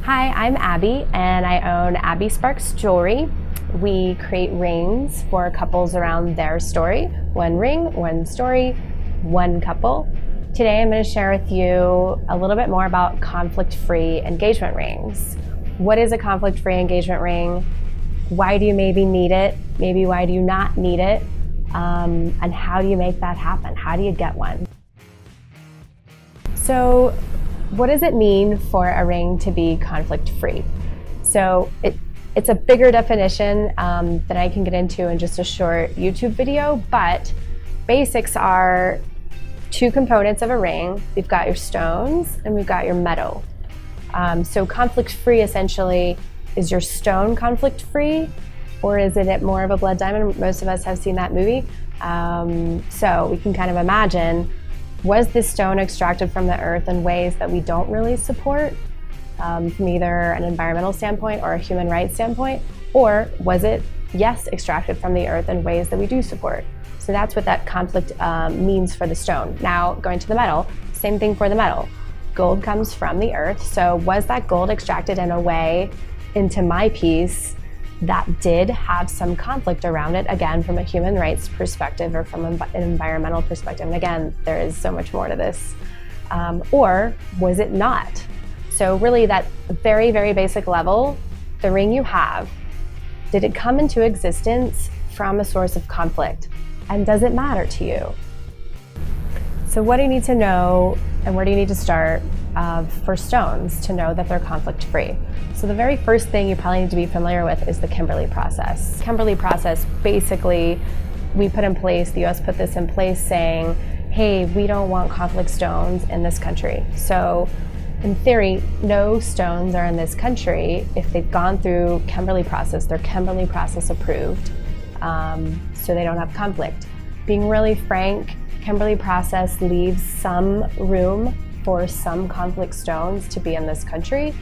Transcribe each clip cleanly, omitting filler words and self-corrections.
Hi, I'm Abby, and I own Abby Sparks Jewelry. We create rings for couples around their story. One ring, one story, one couple. Today I'm going to share with you a little bit more about conflict-free engagement rings. What is a conflict-free engagement ring? Why do you maybe need it? Maybe why do you not need it? And how do you make that happen? How do you get one? So, what does it mean for a ring to be conflict-free? So it's a bigger definition that I can get into in just a short YouTube video, but basics are two components of a ring. We've got your stones and we've got your metal. So conflict-free essentially, is your stone conflict-free, or is it more of a blood diamond? Most of us have seen that movie. So we can kind of imagine, was this stone extracted from the earth in ways that we don't really support from either an environmental standpoint or a human rights standpoint? Or was it, yes, extracted from the earth in ways that we do support? So that's what that conflict means for the stone. Now, going to the metal, same thing for the metal. Gold comes from the earth, so was that gold extracted in a way into my piece that did have some conflict around it, again, from a human rights perspective or from an environmental perspective? And again, there is so much more to this. Or was it not? So really that very, very basic level, the ring you have, did it come into existence from a source of conflict? And does it matter to you? So what do you need to know, and where do you need to start for stones to know that they're conflict-free? So the very first thing you probably need to be familiar with is the Kimberley Process. Kimberley Process, basically, we put in place, the US put this in place saying, hey, we don't want conflict stones in this country. So in theory, no stones are in this country if they've gone through Kimberley Process. They're Kimberley Process approved, so they don't have conflict. Being really frank, Kimberley Process leaves some room for some conflict stones to be in this country.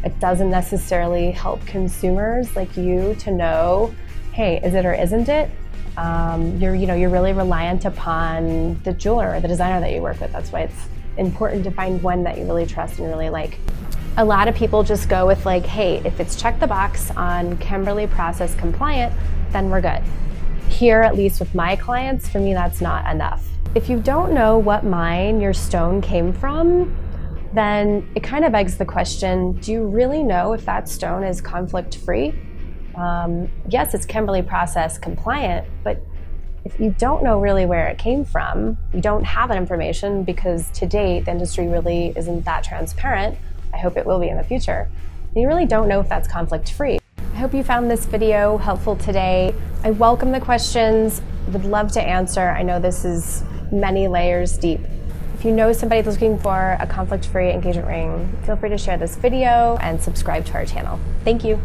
It doesn't necessarily help consumers like you to know, hey, is it or isn't it? You're really reliant upon the jeweler or the designer that you work with. That's why it's important to find one that you really trust and really like. A lot of people just go with like, hey, if it's check the box on Kimberley Process compliant, then we're good. Here, at least with my clients, for me, that's not enough. If you don't know what mine your stone came from, then it kind of begs the question, do you really know if that stone is conflict-free? Yes, it's Kimberley Process compliant, but if you don't know really where it came from, you don't have that information, because to date, the industry really isn't that transparent. I hope it will be in the future. You really don't know if that's conflict-free. I hope you found this video helpful today. I welcome the questions, would love to answer. I know this is many layers deep. If you know somebody that's looking for a conflict-free engagement ring, feel free to share this video and subscribe to our channel. Thank you.